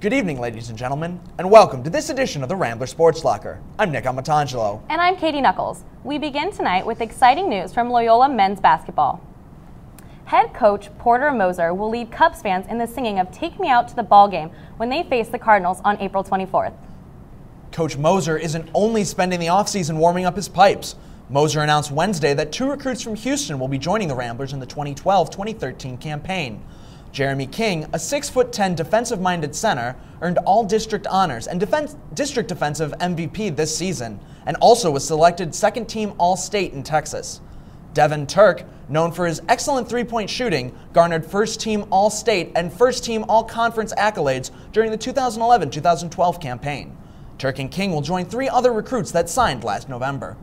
Good evening, ladies and gentlemen, and welcome to this edition of the Rambler Sports Locker. I'm Nick Amatangelo. And I'm Katie Knuckles. We begin tonight with exciting news from Loyola men's basketball. Head coach Porter Moser will lead Cubs fans in the singing of Take Me Out to the Ball Game when they face the Cardinals on April 24th. Coach Moser isn't only spending the offseason warming up his pipes. Moser announced Wednesday that 2 recruits from Houston will be joining the Ramblers in the 2012-2013 campaign. Jeremy King, a 6'10" defensive-minded center, earned all-district honors and district defensive MVP this season, and also was selected second-team All-State in Texas. Devin Turk, known for his excellent three-point shooting, garnered first-team All-State and first-team All-Conference accolades during the 2011-2012 campaign. Turk and King will join 3 other recruits that signed last November.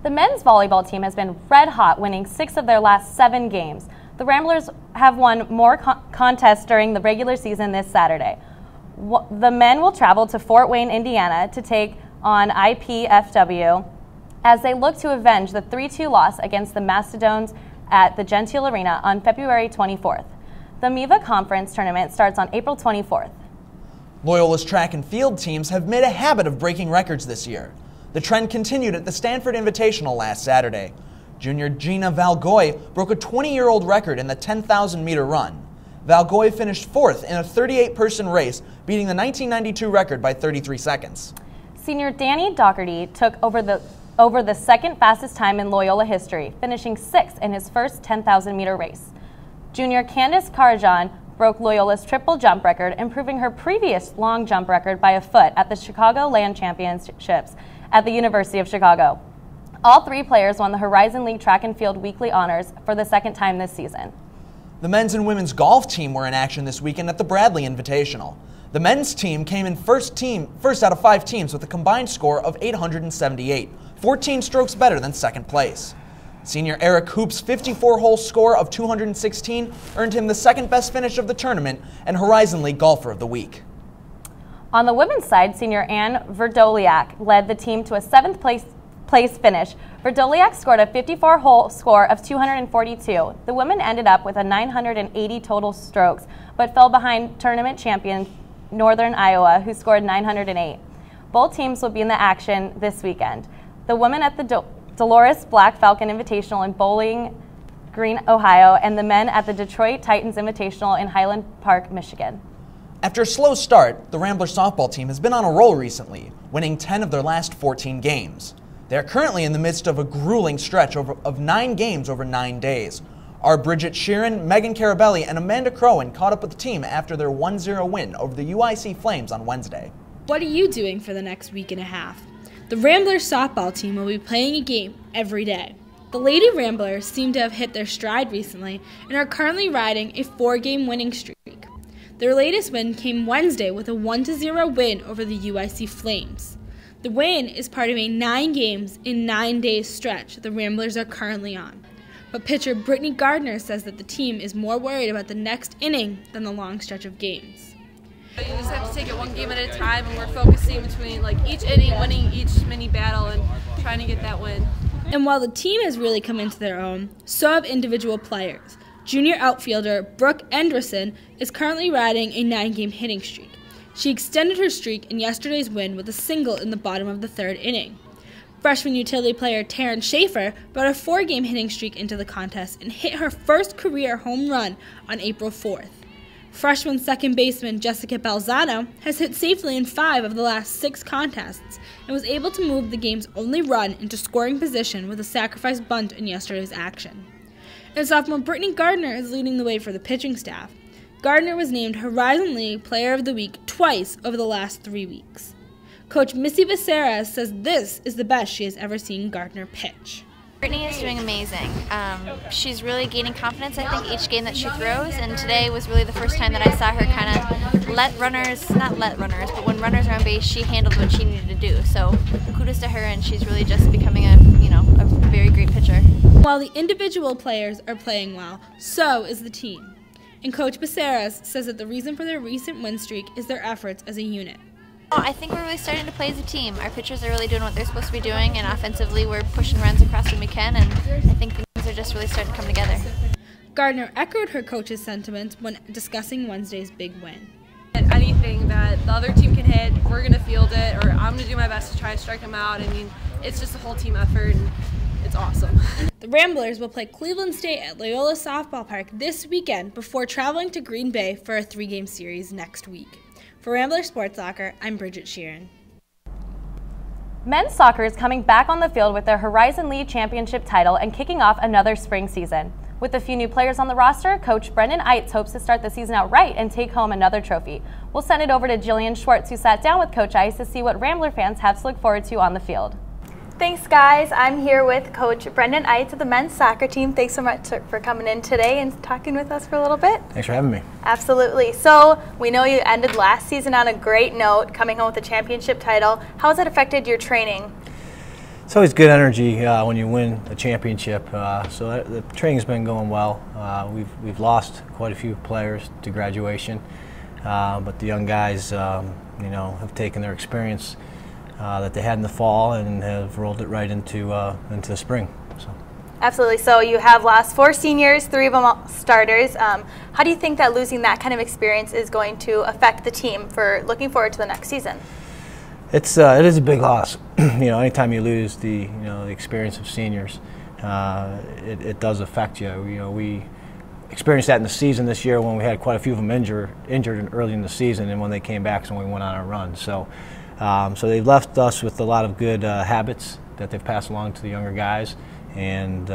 The men's volleyball team has been red hot, winning 6 of their last 7 games. The Ramblers have won more contests during the regular season this Saturday. The men will travel to Fort Wayne, Indiana to take on IPFW as they look to avenge the 3-2 loss against the Macedones at the Gentile Arena on February 24th. The MIVA Conference tournament starts on April 24th. Loyola's track and field teams have made a habit of breaking records this year. The trend continued at the Stanford Invitational last Saturday. Junior Gina Valgoy broke a 20-year-old record in the 10,000-meter run. Valgoy finished 4th in a 38-person race, beating the 1992 record by 33 seconds. Senior Danny Doherty took over the second fastest time in Loyola history, finishing 6th in his first 10,000-meter race. Junior Candice Karajan broke Loyola's triple jump record, improving her previous long jump record by a foot at the Chicago Land Championships at the University of Chicago. All 3 players won the Horizon League Track and Field Weekly Honors for the second time this season. The men's and women's golf team were in action this weekend at the Bradley Invitational. The men's team came in first out of 5 teams with a combined score of 878, 14 strokes better than second place. Senior Eric Hoop's 54-hole score of 216 earned him the second-best finish of the tournament and Horizon League Golfer of the Week. On the women's side, senior Anne Verdoliak led the team to a 7th place finish. Verdoliak scored a 54-hole score of 242. The women ended up with a 980 total strokes, but fell behind tournament champion Northern Iowa, who scored 908. Both teams will be in the action this weekend. The women at the Dolores Black Falcon Invitational in Bowling Green, Ohio, and the men at the Detroit Titans Invitational in Highland Park, Michigan. After a slow start, the Rambler softball team has been on a roll recently, winning 10 of their last 14 games. They are currently in the midst of a grueling stretch of 9 games over 9 days. Our Bridget Sheeran, Megan Carabelli, and Amanda Crowan caught up with the team after their 1-0 win over the UIC Flames on Wednesday. What are you doing for the next week and a half? The Rambler softball team will be playing a game every day. The Lady Ramblers seem to have hit their stride recently and are currently riding a 4-game winning streak. Their latest win came Wednesday with a 1-0 win over the UIC Flames. The win is part of a 9 games in 9 days stretch the Ramblers are currently on. But pitcher Brittany Gardner says that the team is more worried about the next inning than the long stretch of games. You just have to take it one game at a time, and we're focusing between each inning, winning each mini battle, and trying to get that win. And while the team has really come into their own, so have individual players. Junior outfielder Brooke Enderson is currently riding a 9-game hitting streak. She extended her streak in yesterday's win with a single in the bottom of the 3rd inning. Freshman utility player Taryn Schaefer brought a 4-game hitting streak into the contest and hit her first career home run on April 4th. Freshman second baseman Jessica Balzano has hit safely in 5 of the last 6 contests and was able to move the game's only run into scoring position with a sacrifice bunt in yesterday's action. And sophomore Brittany Gardner is leading the way for the pitching staff. Gardner was named Horizon League Player of the Week twice over the last 3 weeks. Coach Missy Becerra says this is the best she has ever seen Gardner pitch. Brittany is doing amazing. She's really gaining confidence, I think, each game that she throws, and today was really the first time that I saw her kind of but when runners are on base, she handled what she needed to do. So kudos to her, and she's really just becoming a very great pitcher. While the individual players are playing well, so is the team. And Coach Becerra says that the reason for their recent win streak is their efforts as a unit. I think we're really starting to play as a team. Our pitchers are really doing what they're supposed to be doing, and offensively we're pushing runs across when we can, and I think things are just really starting to come together. Gardner echoed her coach's sentiments when discussing Wednesday's big win. Any anything that the other team can hit, we're going to field it, or I'm going to do my best to try to strike them out. I mean, it's just a whole team effort, and it's awesome. The Ramblers will play Cleveland State at Loyola Softball Park this weekend before traveling to Green Bay for a 3-game series next week. For Rambler Sports Soccer, I'm Bridget Sheeran. Men's soccer is coming back on the field with their Horizon League Championship title and kicking off another spring season. With a few new players on the roster, Coach Brendan Eitz hopes to start the season out right and take home another trophy. We'll send it over to Jillian Schwartz, who sat down with Coach Eitz to see what Rambler fans have to look forward to on the field. Thanks, guys. I'm here with Coach Brendan Eitz of the men's soccer team. Thanks so much for coming in today and talking with us for a little bit. Thanks for having me. Absolutely. So we know you ended last season on a great note, coming home with a championship title. How has that affected your training? It's always good energy when you win a championship. So the training's been going well. We've lost quite a few players to graduation, but the young guys, have taken their experience that they had in the fall and have rolled it right into the spring. So. Absolutely. So you have lost 4 seniors, 3 of them starters. How do you think that losing that kind of experience is going to affect the team for looking forward to the next season? It is a big loss. Anytime you lose the experience of seniors, it does affect you. We experienced that in the season this year when we had quite a few of them injured early in the season, and when they came back, so we went on our run. So they've left us with a lot of good habits that they've passed along to the younger guys, and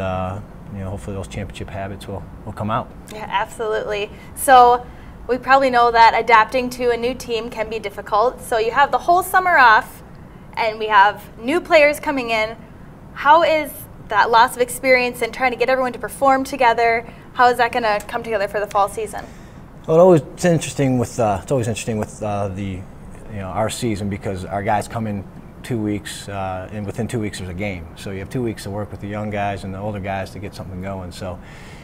hopefully those championship habits will come out. Yeah, absolutely. So we probably know that adapting to a new team can be difficult. So you have the whole summer off, and we have new players coming in. How is that loss of experience and trying to get everyone to perform together? How is that going to come together for the fall season? Well, it's interesting with our season, because our guys come in 2 weeks, and within 2 weeks there's a game. So you have 2 weeks to work with the young guys and the older guys to get something going. So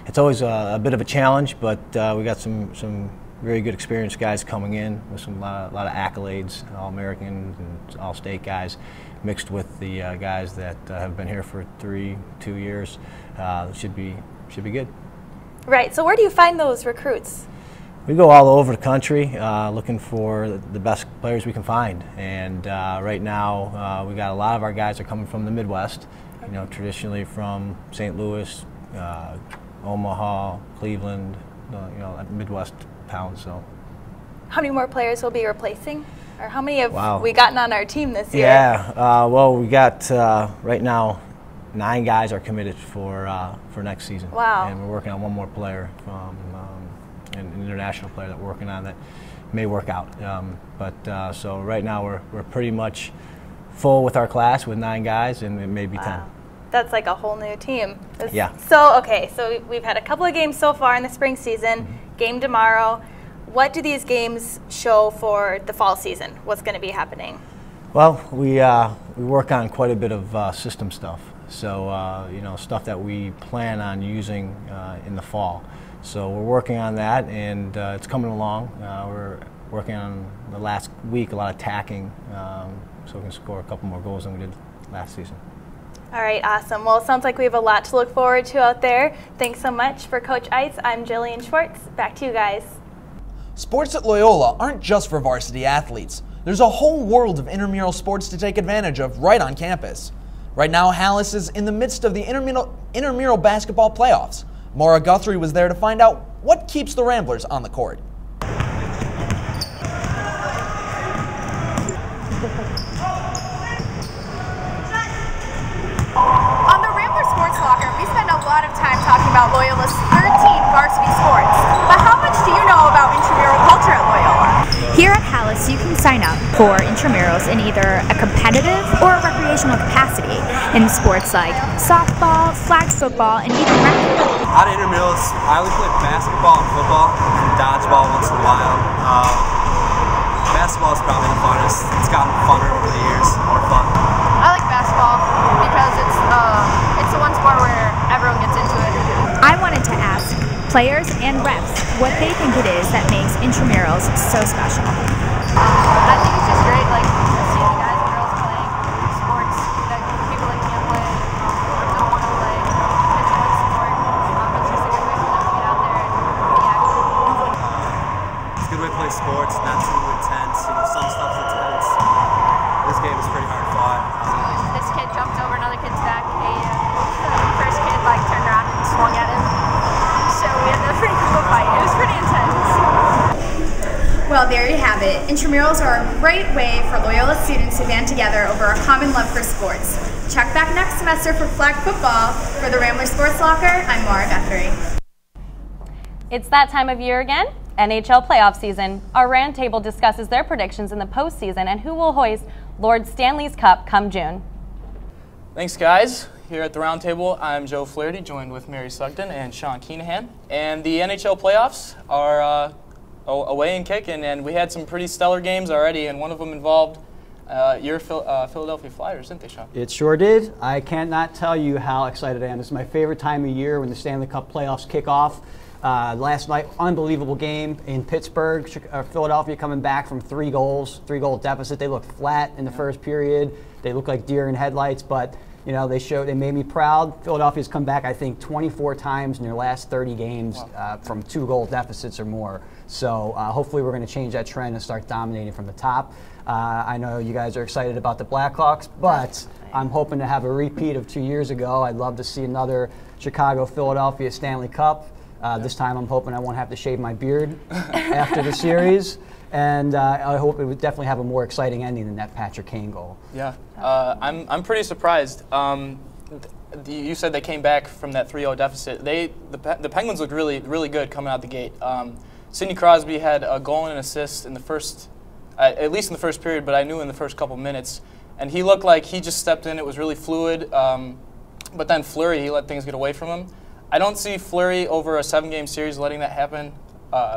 it's always a bit of a challenge, but we got some very good experienced guys coming in with a lot of accolades, All-American and All-State guys, mixed with the guys that have been here for 2 years. Should be good. Right. So where do you find those recruits? We go all over the country looking for the best players we can find, and right now we got a lot of our guys are coming from the Midwest. Traditionally from St. Louis, Omaha, Cleveland, Midwest towns. So, how many more players will be replacing, or how many have we gotten on our team this year? Yeah, well, we got right now 9 guys are committed for next season. Wow! And we're working on one more player from an international player that we're working on that may work out. So right now we're pretty much full with our class with 9 guys, and it may be 10. That's like a whole new team. Yeah. So we've had a couple of games so far in the spring season. Game tomorrow. What do these games show for the fall season? What's going to be happening? Well, we work on quite a bit of system stuff. So stuff that we plan on using in the fall. So we're working on that, and it's coming along. We're working on the last week a lot of tacking, so we can score a couple more goals than we did last season. All right, awesome. Well, it sounds like we have a lot to look forward to out there. Thanks so much. For Coach Eitz, I'm Jillian Schwartz. Back to you guys. Sports at Loyola aren't just for varsity athletes. There's a whole world of intramural sports to take advantage of right on campus. Right now, Hallis is in the midst of the intramural basketball playoffs. Maura Guthrie was there to find out what keeps the Ramblers on the court. On the Rambler Sports Locker, we spend a lot of time talking about Loyola's 13 varsity sports. But how much do you know about intramural culture at Loyola? Here at Hallis, you can sign up for intramurals in either a competitive or a recreational capacity in sports like softball, flag football, and even rugby. Out of intramurals, I only play basketball and football, and dodgeball once in a while. Basketball is probably the funnest. It's gotten funner over the years, more fun. I like basketball because it's the one sport where everyone gets into it. I wanted to ask players and refs what they think it is that makes intramurals so special. I think it's just great, like seeing the guys and girls playing sports that people that can't play or don't want to play. It's a good sport. It's just a good way for them to get out there and be active. It's a good way to play sports, not too intense. Intramurals are a great way for Loyola students to band together over a common love for sports. Check back next semester for flag football. For the Rambler Sports Locker, I'm Maura Guthrie. It's that time of year again, NHL playoff season. Our roundtable discusses their predictions in the postseason and who will hoist Lord Stanley's Cup come June. Thanks, guys. Here at the roundtable, I'm Joe Flaherty, joined with Mary Sugden and Sean Keenahan. And the NHL playoffs are away and kicking, and we had some pretty stellar games already, and one of them involved your Philadelphia Flyers, didn't they, Sean? It sure did. I cannot tell you how excited I am. This is my favorite time of year when the Stanley Cup playoffs kick off. Last night, unbelievable game in Pittsburgh. Philadelphia coming back from 3 goal deficit. They looked flat in the first period. They looked like deer in headlights, but you know, they made me proud. Philadelphia's come back, I think, 24 times in their last 30 games from 2 goal deficits or more. So hopefully we're going to change that trend and start dominating from the top. I know you guys are excited about the Blackhawks, but I'm hoping to have a repeat of 2 years ago. I'd love to see another Chicago-Philadelphia Stanley Cup. This time I'm hoping I won't have to shave my beard after the series. And I hope it would definitely have a more exciting ending than that Patrick Kane goal. Yeah, I'm pretty surprised. You said they came back from that 3-0 deficit. The Penguins looked really good coming out the gate. Sidney Crosby had a goal and an assist in the first, at least in the first period, but I knew in the first couple minutes. And he looked like he just stepped in. It was really fluid. But then Fleury, he let things get away from him. I don't see Fleury over a 7-game series letting that happen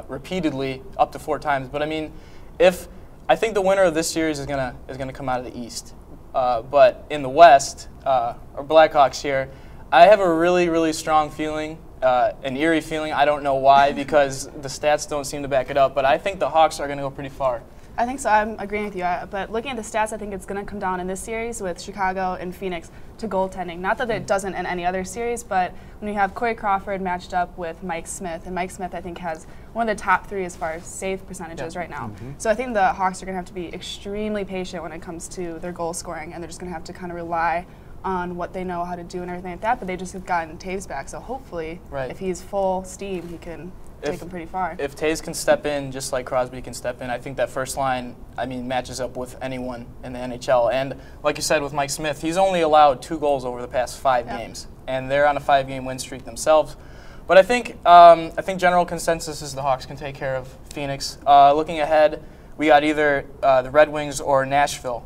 repeatedly up to 4 times. But I mean, I think the winner of this series is gonna come out of the East. But in the West, or Blackhawks here, I have a really strong feeling, an eerie feeling. I don't know why, because the stats don't seem to back it up. But I think the Hawks are gonna go pretty far. I think so. I'm agreeing with you. But looking at the stats, I think it's going to come down in this series with Chicago and Phoenix to goaltending. Not that it doesn't in any other series, but when you have Corey Crawford matched up with Mike Smith, and Mike Smith, I think, has one of the top 3 as far as save percentages right now. So I think the Hawks are going to have to be extremely patient when it comes to their goal scoring, and they're just going to have to kind of rely on what they know how to do and everything like that. But they just have gotten Taves back, so hopefully, if he's full steam, he can take him pretty far. If Taves can step in just like Crosby can step in, I think that first line, I mean, matches up with anyone in the NHL. And like you said with Mike Smith, he's only allowed 2 goals over the past 5 games, and they're on a 5-game win streak themselves. But I think general consensus is the Hawks can take care of Phoenix. Looking ahead, we got either the Red Wings or Nashville.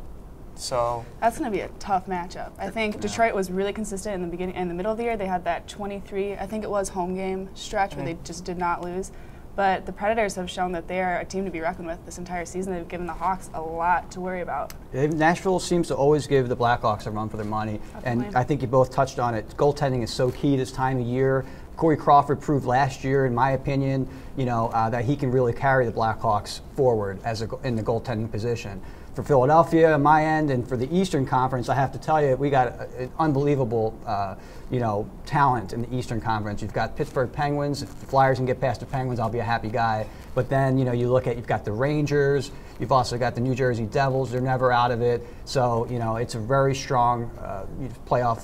So that's going to be a tough matchup. I think Detroit was really consistent in the beginning, in the middle of the year. They had that 23, I think it was, home game stretch where they just did not lose. But the Predators have shown that they are a team to be reckoned with this entire season. They've given the Hawks a lot to worry about. Nashville seems to always give the Blackhawks a run for their money, and I think you both touched on it. Goaltending is so key this time of year. Corey Crawford proved last year, in my opinion, that he can really carry the Blackhawks forward in the goaltending position. For Philadelphia, on my end, and for the Eastern Conference, I have to tell you, we got an unbelievable, talent in the Eastern Conference. You've got Pittsburgh Penguins. If the Flyers can get past the Penguins, I'll be a happy guy. But then, you look at, you've got the Rangers. You've also got the New Jersey Devils. They're never out of it. So, it's a very strong playoff,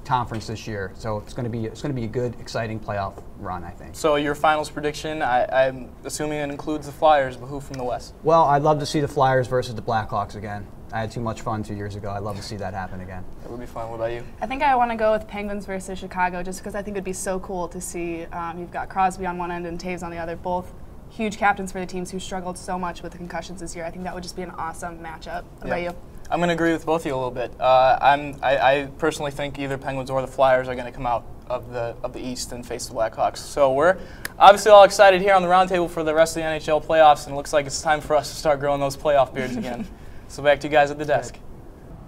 conference this year. So it's going to be a good, exciting playoff run, I think. So your finals prediction, I'm assuming it includes the Flyers, but who from the West? Well, I'd love to see the Flyers versus the Blackhawks again. I had too much fun 2 years ago. I'd love to see that happen again. That would be fun. What about you? I think I want to go with Penguins versus Chicago, just because I think it would be so cool to see. You've got Crosby on one end and Taves on the other, both huge captains for the teams who struggled so much with the concussions this year. I think that would just be an awesome matchup. What about you? I'm going to agree with both of you a little bit. I personally think either Penguins or the Flyers are going to come out of the East and face the Blackhawks. So we're obviously all excited here on the roundtable for the rest of the NHL playoffs, and it looks like it's time for us to start growing those playoff beards again. So back to you guys at the desk.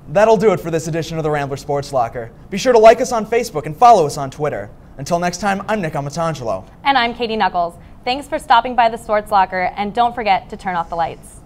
That'll do it for this edition of the Rambler Sports Locker. Be sure to like us on Facebook and follow us on Twitter. Until next time, I'm Nick Amatangelo. And I'm Katie Knuckles. Thanks for stopping by the Sports Locker, and don't forget to turn off the lights.